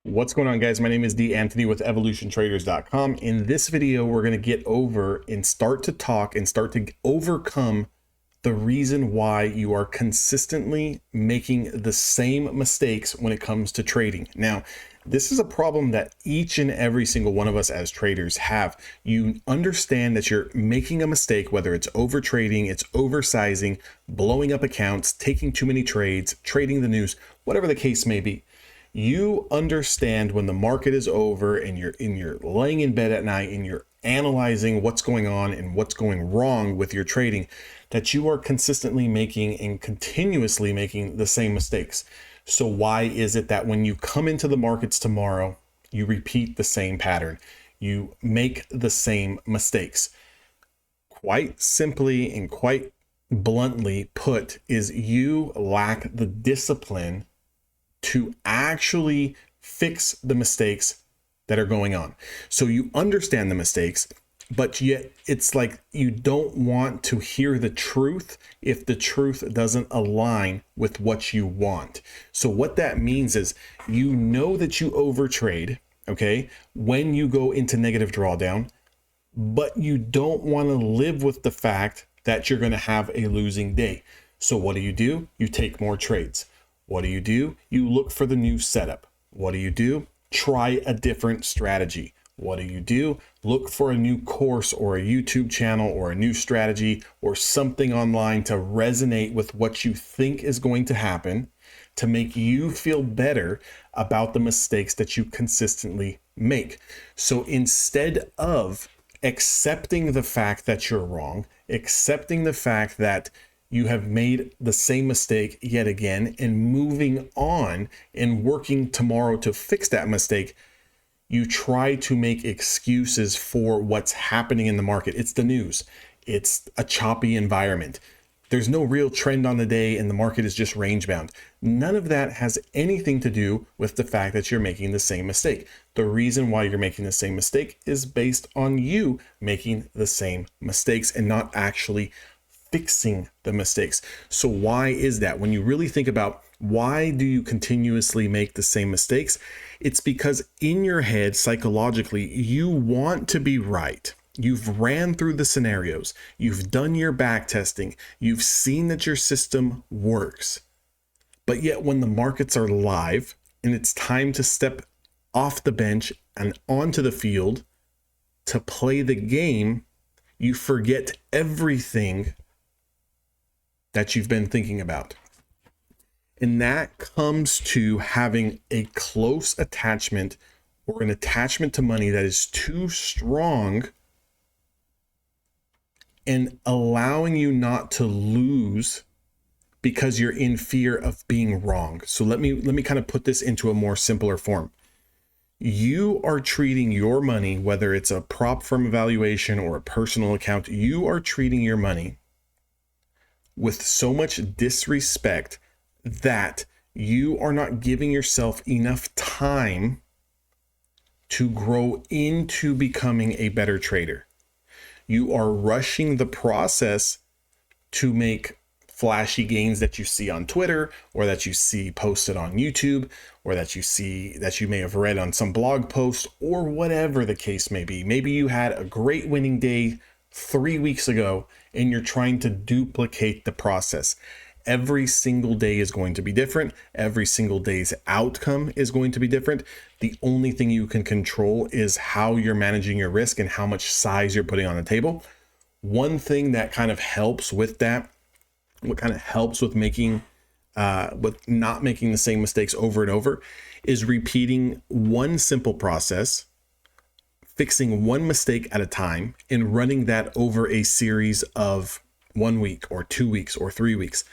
What's going on, guys? My name is D. Anthony with evolutiontraders.com. In this video, we're going to get over and start to talk and start to overcome the reason why you are consistently making the same mistakes when it comes to trading. Now, this is a problem that each and every single one of us as traders have. You understand that you're making a mistake, whether it's over trading, it's oversizing, blowing up accounts, taking too many trades, trading the news, whatever the case may be. You understand when the market is over and you're laying in bed at night and you're analyzing what's going on and what's going wrong with your trading, that you are consistently making and continuously making the same mistakes. So why is it that when you come into the markets tomorrow, you repeat the same pattern? You make the same mistakes. Quite simply and quite bluntly put, is you lack the discipline to actually fix the mistakes that are going on. So you understand the mistakes, but yet it's like you don't want to hear the truth if the truth doesn't align with what you want. So what that means is you know that you overtrade, okay, when you go into negative drawdown, but you don't want to live with the fact that you're going to have a losing day. So what do? You take more trades. What do? You look for the new setup. What do? Try a different strategy. What do? Look for a new course or a YouTube channel or a new strategy or something online to resonate with what you think is going to happen to make you feel better about the mistakes that you consistently make. So instead of accepting the fact that you're wrong, accepting the fact that you have made the same mistake yet again and moving on and working tomorrow to fix that mistake, you try to make excuses for what's happening in the market. It's the news. It's a choppy environment. There's no real trend on the day and the market is just range bound. None of that has anything to do with the fact that you're making the same mistake. The reason why you're making the same mistake is based on you making the same mistakes and not actually fixing the mistakes. So why is that? When you really think about why do you continuously make the same mistakes, it's because in your head, psychologically, you want to be right. You've ran through the scenarios. You've done your back testing. You've seen that your system works. But yet when the markets are live and it's time to step off the bench and onto the field to play the game, you forget everything that you've been thinking about. And that comes to having a close attachment or an attachment to money that is too strong and allowing you not to lose because you're in fear of being wrong. So let me kind of put this into a more simpler form. You are treating your money, whether it's a prop firm evaluation or a personal account, you are treating your money with so much disrespect that you are not giving yourself enough time to grow into becoming a better trader. You are rushing the process to make flashy gains that you see on Twitter or that you see posted on YouTube or that you may have read on some blog post or whatever the case may be. Maybe you had a great winning day 3 weeks ago and you're trying to duplicate the process. Every single day is going to be different. Every single day's outcome is going to be different. The only thing you can control is how you're managing your risk and how much size you're putting on the table. One thing that kind of helps with that, what kind of helps with with not making the same mistakes over and over, is repeating one simple process, fixing one mistake at a time, and running that over a series of 1 week or 2 weeks or 3 weeks.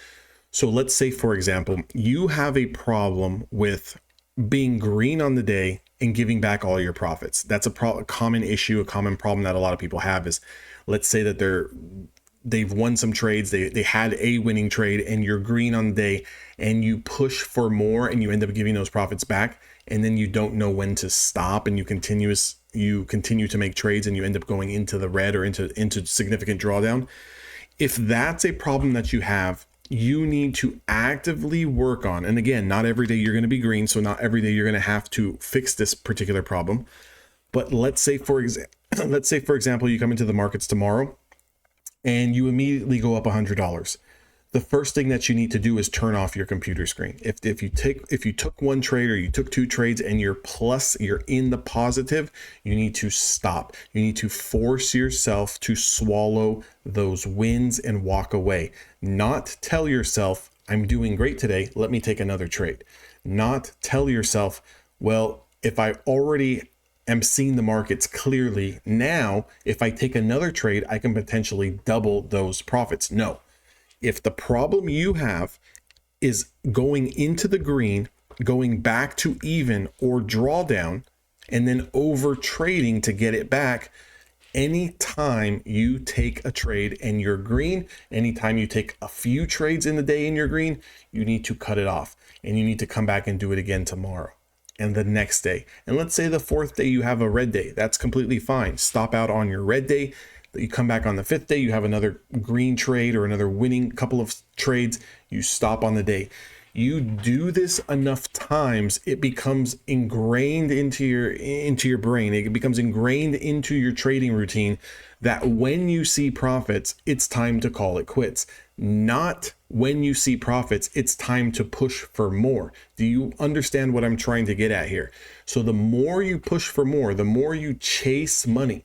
So let's say, for example, you have a problem with being green on the day and giving back all your profits. That's a common issue, a common problem that a lot of people have is, let's say that they've won some trades, they had a winning trade and you're green on the day and you push for more and you end up giving those profits back, and then you don't know when to stop and you continue to make trades and you end up going into the red or into significant drawdown. If that's a problem that you have, you need to actively work on, and again, not every day you're going to be green, so not every day you're going to have to fix this particular problem. But let's say for example, you come into the markets tomorrow and you immediately go up $100. The first thing that you need to do is turn off your computer screen. If you took one trade or you took two trades and you're in the positive, you need to stop. You need to force yourself to swallow those wins and walk away. Not tell yourself, I'm doing great today, let me take another trade. Not tell yourself, well, if I already am seeing the markets clearly, now if I take another trade, I can potentially double those profits. No. If the problem you have is going into the green, going back to even or drawdown, and then over trading to get it back, anytime you take a trade and you're green, anytime you take a few trades in the day and you're green, you need to cut it off and you need to come back and do it again tomorrow and the next day. And let's say the fourth day you have a red day. That's completely fine. Stop out on your red day. You come back on the fifth day, you have another green trade or another winning couple of trades, you stop on the day. You do this enough times, it becomes ingrained into your brain. It becomes ingrained into your trading routine that when you see profits, it's time to call it quits. Not when you see profits, it's time to push for more. Do you understand what I'm trying to get at here? So the more you push for more, the more you chase money,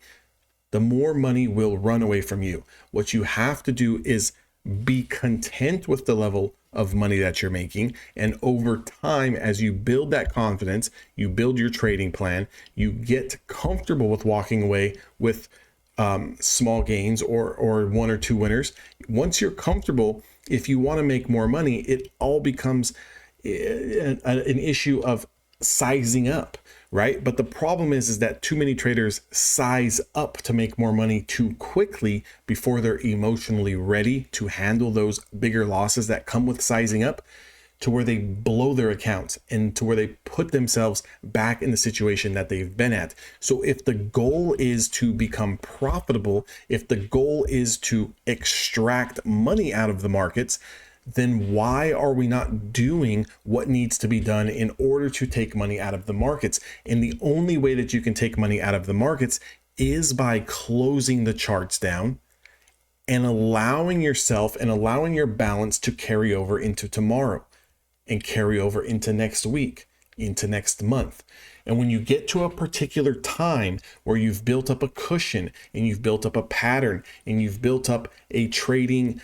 the more money will run away from you. What you have to do is be content with the level of money that you're making. And over time, as you build that confidence, you build your trading plan, you get comfortable with walking away with small gains or one or two winners. Once you're comfortable, if you want to make more money, it all becomes an issue of sizing up, right? But the problem is that too many traders size up to make more money too quickly before they're emotionally ready to handle those bigger losses that come with sizing up, to where they blow their accounts and to where they put themselves back in the situation that they've been at. So if the goal is to become profitable, if the goal is to extract money out of the markets, then why are we not doing what needs to be done in order to take money out of the markets? And the only way that you can take money out of the markets is by closing the charts down and allowing yourself and allowing your balance to carry over into tomorrow and carry over into next week, into next month. And when you get to a particular time where you've built up a cushion and you've built up a pattern and you've built up a trading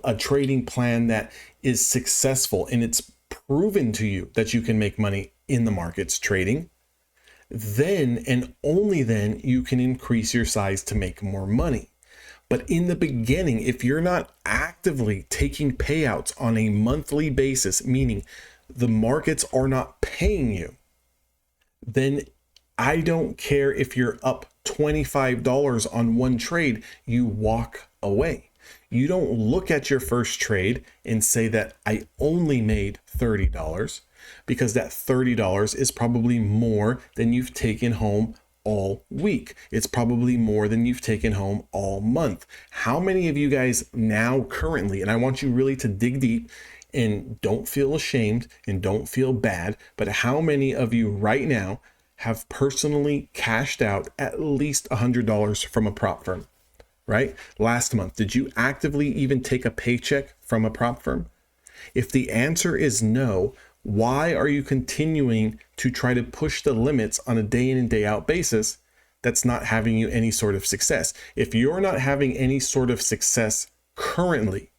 a trading plan that is successful and it's proven to you that you can make money in the markets trading, then and only then you can increase your size to make more money. But in the beginning, if you're not actively taking payouts on a monthly basis, meaning the markets are not paying you, then I don't care if you're up $25 on one trade, you walk away. You don't look at your first trade and say that I only made $30, because that $30 is probably more than you've taken home all week. It's probably more than you've taken home all month. How many of you guys now currently, and I want you really to dig deep and don't feel ashamed and don't feel bad, but how many of you right now have personally cashed out at least $100 from a prop firm? Right? Last month, did you actively even take a paycheck from a prop firm? If the answer is no, why are you continuing to try to push the limits on a day in and day out basis that's not having you any sort of success? If you're not having any sort of success currently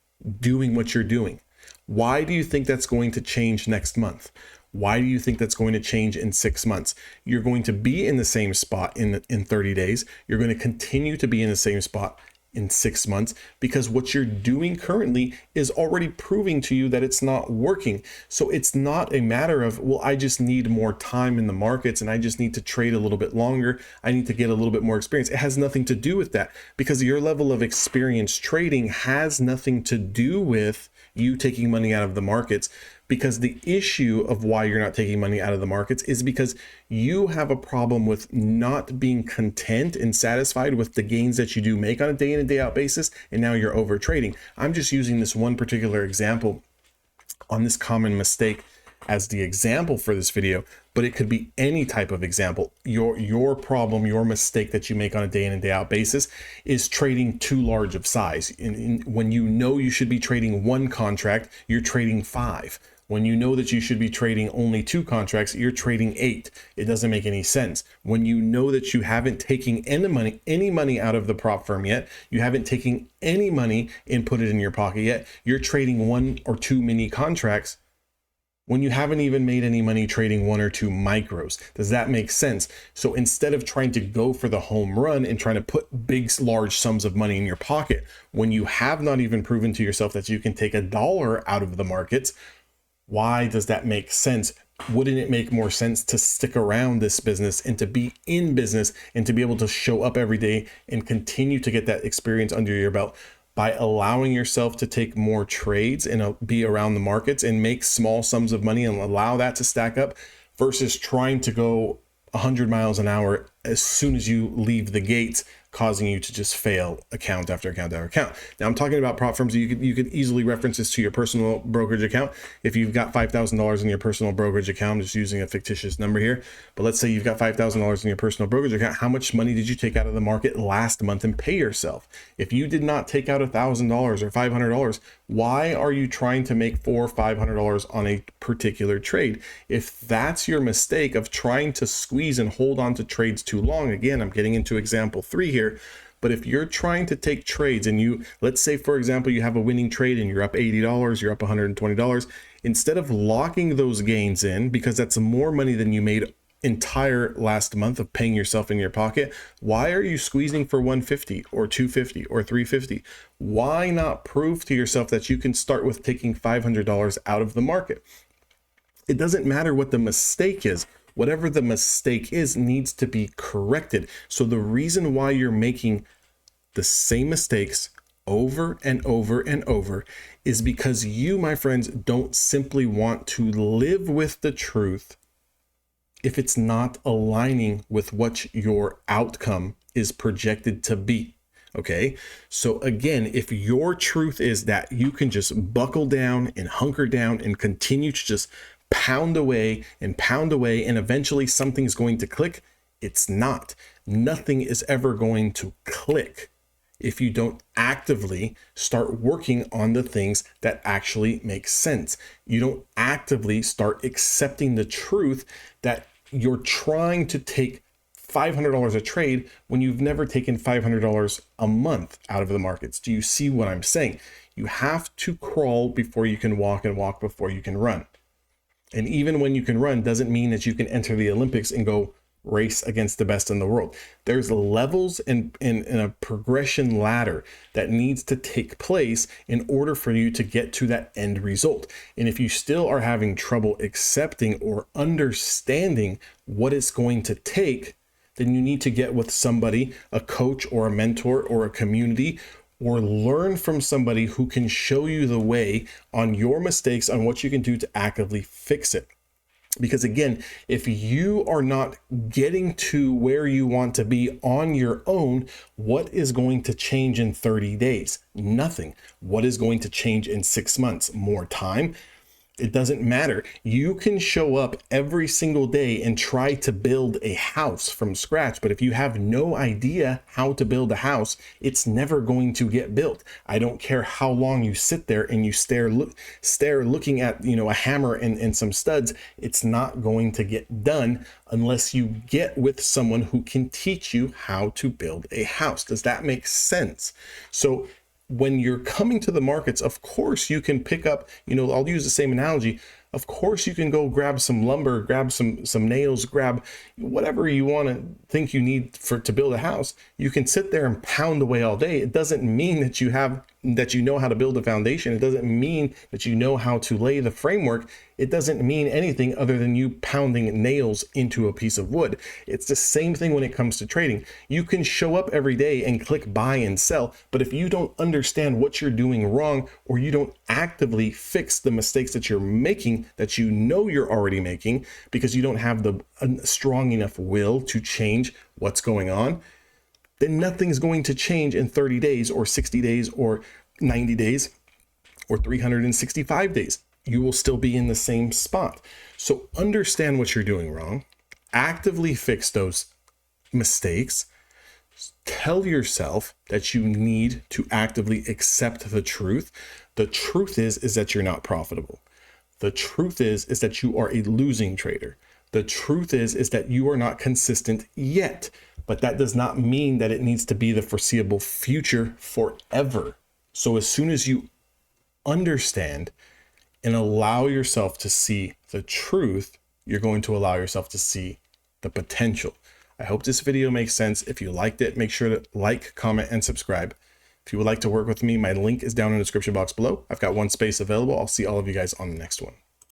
doing what you're doing, why do you think that's going to change next month? Why do you think that's going to change in 6 months? You're going to be in the same spot in 30 days. You're going to continue to be in the same spot in 6 months, because what you're doing currently is already proving to you that it's not working. So it's not a matter of, well, I just need more time in the markets and I just need to trade a little bit longer. I need to get a little bit more experience. It has nothing to do with that, because your level of experience trading has nothing to do with you taking money out of the markets, because the issue of why you're not taking money out of the markets is because you have a problem with not being content and satisfied with the gains that you do make on a day in and day out basis, and now you're over trading. I'm just using this one particular example on this common mistake as the example for this video, but it could be any type of example. Your problem, your mistake that you make on a day in and day out basis is trading too large of size. When you know you should be trading one contract, you're trading 5. When you know that you should be trading only 2 contracts, you're trading 8. It doesn't make any sense. When you know that you haven't taken any money out of the prop firm yet, you haven't taken any money and put it in your pocket yet, you're trading 1 or 2 mini contracts when you haven't even made any money trading 1 or 2 micros. Does that make sense? So instead of trying to go for the home run and trying to put big, large sums of money in your pocket, when you have not even proven to yourself that you can take $1 out of the markets, why does that make sense? Wouldn't it make more sense to stick around this business and to be in business and to be able to show up every day and continue to get that experience under your belt by allowing yourself to take more trades and be around the markets and make small sums of money and allow that to stack up, versus trying to go 100 miles an hour as soon as you leave the gates, causing you to just fail account after account after account. Now I'm talking about prop firms. You could easily reference this to your personal brokerage account. If you've got $5,000 in your personal brokerage account, I'm just using a fictitious number here, but let's say you've got $5,000 in your personal brokerage account. How much money did you take out of the market last month and pay yourself? If you did not take out $1,000 or $500, why are you trying to make $400 or $500 on a particular trade? If that's your mistake of trying to squeeze and hold on to trades too long, again, I'm getting into example 3 here. But if you're trying to take trades and let's say, for example, you have a winning trade and you're up $80, you're up $120, instead of locking those gains in, because that's more money than you made entire last month of paying yourself in your pocket, why are you squeezing for 150 or 250 or 350? Why not prove to yourself that you can start with taking $500 out of the market? It doesn't matter what the mistake is. Whatever the mistake is needs to be corrected. So the reason why you're making the same mistakes over and over and over is because you, my friends, don't simply want to live with the truth if it's not aligning with what your outcome is projected to be. Okay, so again, if your truth is that you can just buckle down and hunker down and continue to just pound away and eventually something's going to click, it's not. Nothing is ever going to click if you don't actively start working on the things that actually make sense. You don't actively start accepting the truth that you're trying to take $500 a trade when you've never taken $500 a month out of the markets. Do you see what I'm saying? You have to crawl before you can walk and walk before you can run. And even when you can run doesn't mean that you can enter the Olympics and go race against the best in the world. There's levels and a progression ladder that needs to take place in order for you to get to that end result. And if you still are having trouble accepting or understanding what it's going to take, then you need to get with somebody, a coach or a mentor or a community, or learn from somebody who can show you the way on your mistakes, on what you can do to actively fix it. Because again, if you are not getting to where you want to be on your own, what is going to change in 30 days? Nothing. What is going to change in 6 months? More time? It doesn't matter. You can show up every single day and try to build a house from scratch. But if you have no idea how to build a house, it's never going to get built. I don't care how long you sit there and you stare looking at, a hammer and some studs. It's not going to get done unless you get with someone who can teach you how to build a house. Does that make sense? So when you're coming to the markets, of course you can pick up, I'll use the same analogy. Of course you can go grab some lumber, grab some nails, grab whatever you want to think you need to build a house. You can sit there and pound away all day. It doesn't mean that you have that you know how to build a foundation. It doesn't mean that you know how to lay the framework. It doesn't mean anything other than you pounding nails into a piece of wood. It's the same thing when it comes to trading. You can show up every day and click buy and sell, but if you don't understand what you're doing wrong, or you don't actively fix the mistakes that you're making, that you know you're already making, because you don't have the strong enough will to change what's going on, then nothing's going to change in 30 days or 60 days or 90 days or 365 days. You will still be in the same spot. So understand what you're doing wrong, actively fix those mistakes, tell yourself that you need to actively accept the truth. The truth is that you're not profitable. The truth is that you are a losing trader. The truth is that you are not consistent yet, but that does not mean that it needs to be the foreseeable future forever. So as soon as you understand and allow yourself to see the truth, you're going to allow yourself to see the potential. I hope this video makes sense. If you liked it, make sure to like, comment, and subscribe. If you would like to work with me, my link is down in the description box below. I've got one space available. I'll see all of you guys on the next one.